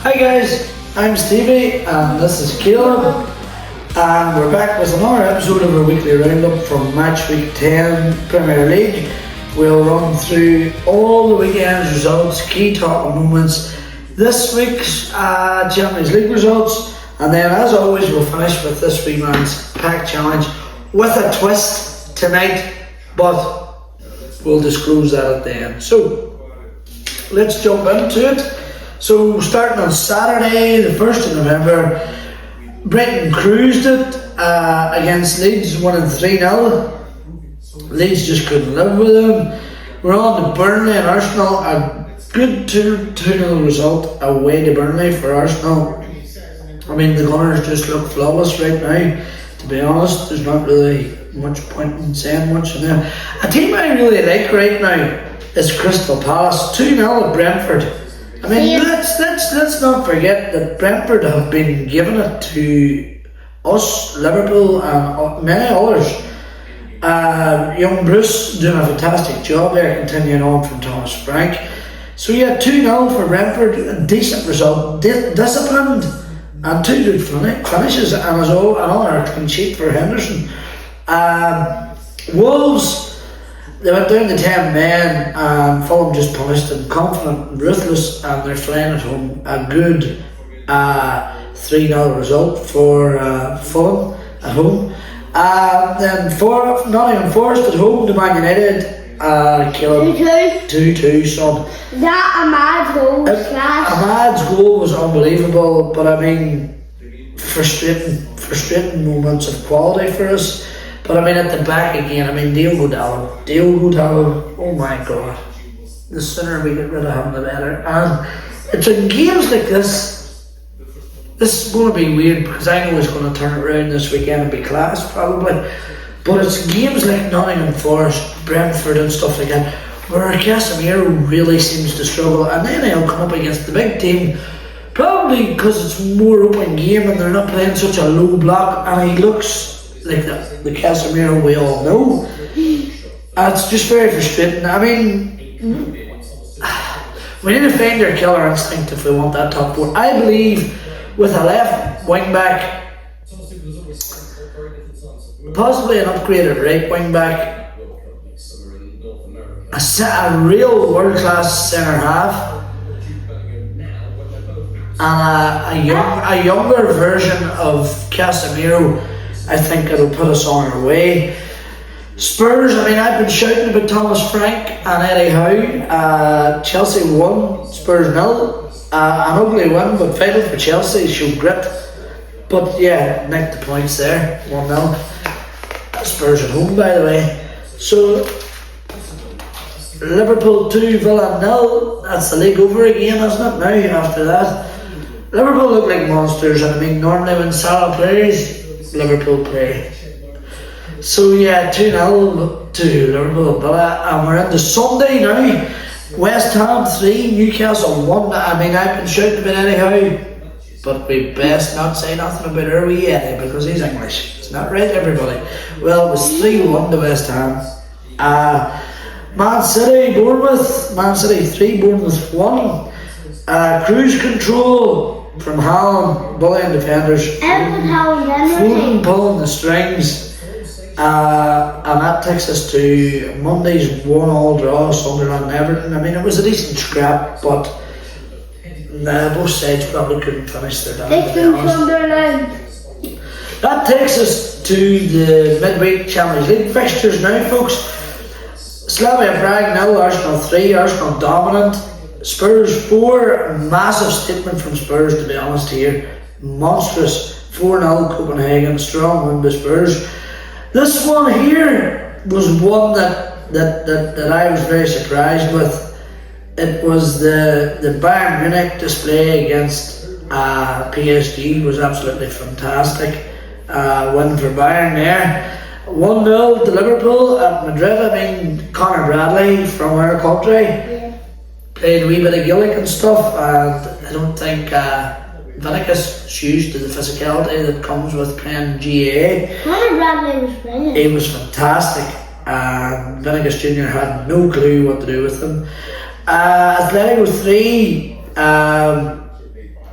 Hi guys, I'm Stevie and this is Caleb, and we're back with another episode of our weekly roundup from match week 10 Premier League. We'll run through all the weekend's results, key talking moments, this week's Champions League results, and then as always we'll finish with this wee man's pack challenge with a twist tonight, but we'll disclose that at the end. So let's jump into it. So starting on Saturday, the 1st of November, Brighton cruised it against Leeds, winning 3-0. Leeds just couldn't live with them. We're on to Burnley and Arsenal, a good 2-0 result away to Burnley for Arsenal. I mean, the Gunners just look flawless right now, to be honest. There's not really much point in saying much in there. A team I really like right now is Crystal Palace, 2-0 at Brentford. I mean, let's not forget that Brentford have been giving it to us, Liverpool, and many others. Young Bruce doing a fantastic job there, continuing on from Thomas Frank. So yeah, 2-0 for Brentford, a decent result, disciplined, and two good finishes, and as well another clean sheet for Henderson. Wolves, they went down to 10 men, and Fulham just punished them, confident and ruthless, and they're flying at home. A good 3-0 result for Fulham at home. Then for Nottingham Forest at home to Man United, 2-2, son. That Ahmad's goal was class. Ahmad's goal was unbelievable, but I mean, frustrating moments of quality for us. But I mean, at the back again, I mean, Diogo Dallo, oh my god. The sooner we get rid of him, the better. And it's in games like this is going to be weird, because I know he's going to turn it around this weekend and be class, probably. But it's games like Nottingham Forest, Brentford and stuff like that, where Casemiro really seems to struggle, and then he'll come up against the big team, probably because it's more open game and they're not playing such a low block, and he looks like the Casemiro we all know. It's just very frustrating. I mean, we need to find our killer instinct if we want that top four. I believe with a left wing back, possibly an upgraded right wing back, a real world class centre half, and a younger version of Casemiro, I think it'll put us on our way. Spurs, I mean, I've been shouting about Thomas Frank and Eddie Howe. Chelsea won, Spurs 0. An ugly win, but vital for Chelsea, showed grit. But yeah, nicked the points there, 1-0. Spurs at home, by the way. So, Liverpool 2, Villa 0. That's the league over again, isn't it, now, after that? Liverpool look like monsters, and I mean, normally when Salah plays, Liverpool play. So yeah, 2-0 to Liverpool, Villa, and we're into Sunday now. West Ham 3, Newcastle 1. I mean, I've been shouting about Eddie Howe, but we best not say nothing about our wee Eddie, because he's English. It's not right, everybody. Well, it was 3-1 to West Ham. Man City 3, Bournemouth 1. Cruise control from Haaland, bullying defenders, Foden pulling the strings, and that takes us to Monday's 1-1 draw, Sunderland and Everton. I mean, it was a decent scrap, but both sides probably couldn't finish their damn. That takes us to the midweek Champions League fixtures now, folks. Slavia Prague 0, Arsenal 3, Arsenal dominant. Spurs 4, massive statement from Spurs, to be honest here. Monstrous 4-0 Copenhagen, strong win by Spurs. This one here was one that I was very surprised with. It was the Bayern Munich display against PSG was absolutely fantastic. Win for Bayern there. 1-0 to Liverpool at Madrid. I mean, Conor Bradley from our country played a wee bit of Gaelic and stuff, and I don't think Vinicius is used to the physicality that comes with playing GAA. Conor Bradley was brilliant. He was fantastic, and Vinicius Jr. had no clue what to do with him. Atletico 3,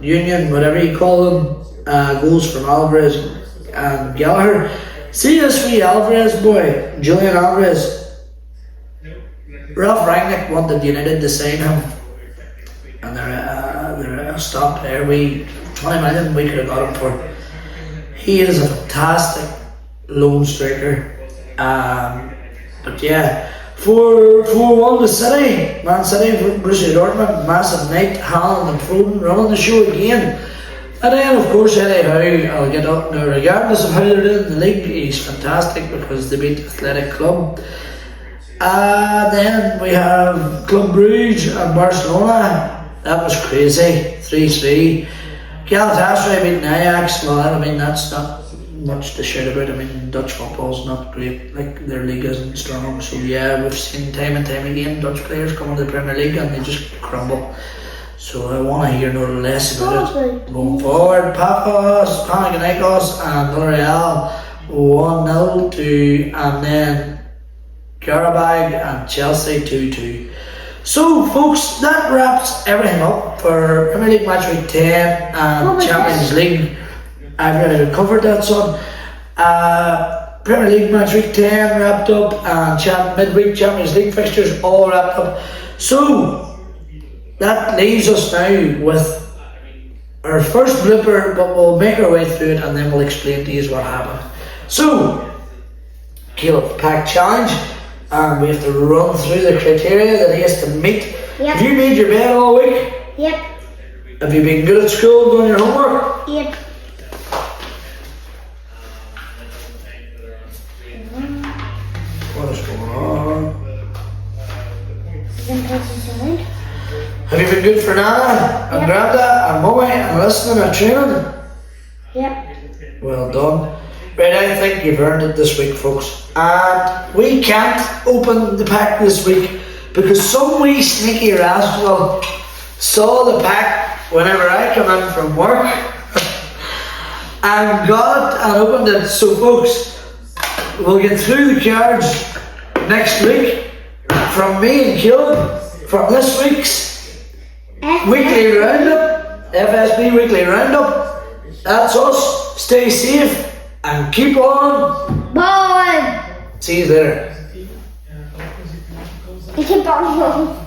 union, whatever you call them, goals from Alvarez and Gallagher. See this wee Alvarez boy, Julian Alvarez. Ralph Rangnick wanted United to sign him, and they're a stock player. 20 million we could have got him for. He is a fantastic lone striker. But yeah, 4-1 to City. Man City for Borussia Dortmund. Massive night. Haaland and Foden running the show again. And then of course Eddie Howe, I'll get up now regardless of how they're doing in the league. He's fantastic because they beat Athletic Club. Then we have Club Brugge and Barcelona. That was crazy. 3-3. Galatasaray beating Ajax. Well, I mean, that's not much to shout about. I mean, Dutch football's not great. Like, their league isn't strong. So yeah, we've seen time and time again Dutch players come into the Premier League and they just crumble. So I want to hear no less about it. Going forward, Papos, Panathinaikos and Villarreal 1-0 to, and then Karabag and Chelsea 2-2. So folks, that wraps everything up for Premier League Match Week 10 and Champions League. I've already covered that, son. Premier League Match Week 10 wrapped up and midweek Champions League fixtures all wrapped up. So that leaves us now with our first blooper, but we'll make our way through it and then we'll explain to you what happened. So, Caleb Pack Challenge. And we have to run through the criteria that he has to meet. Yep. Have you made your bed all week? Yep. Have you been good at school doing your homework? Yep. What is going on? Have you been good for Nana and Granda and Mummy and listening and training? Yep. Well done. Right, I think you've earned it this week, folks. And we can't open the pack this week because some wee sneaky rascal saw the pack whenever I come in from work and got it and opened it. So folks, we'll get through the cards next week from me and Caleb from this week's weekly roundup, FSB weekly roundup. That's us. Stay safe. And keep on. Bye. See you later. Keep on.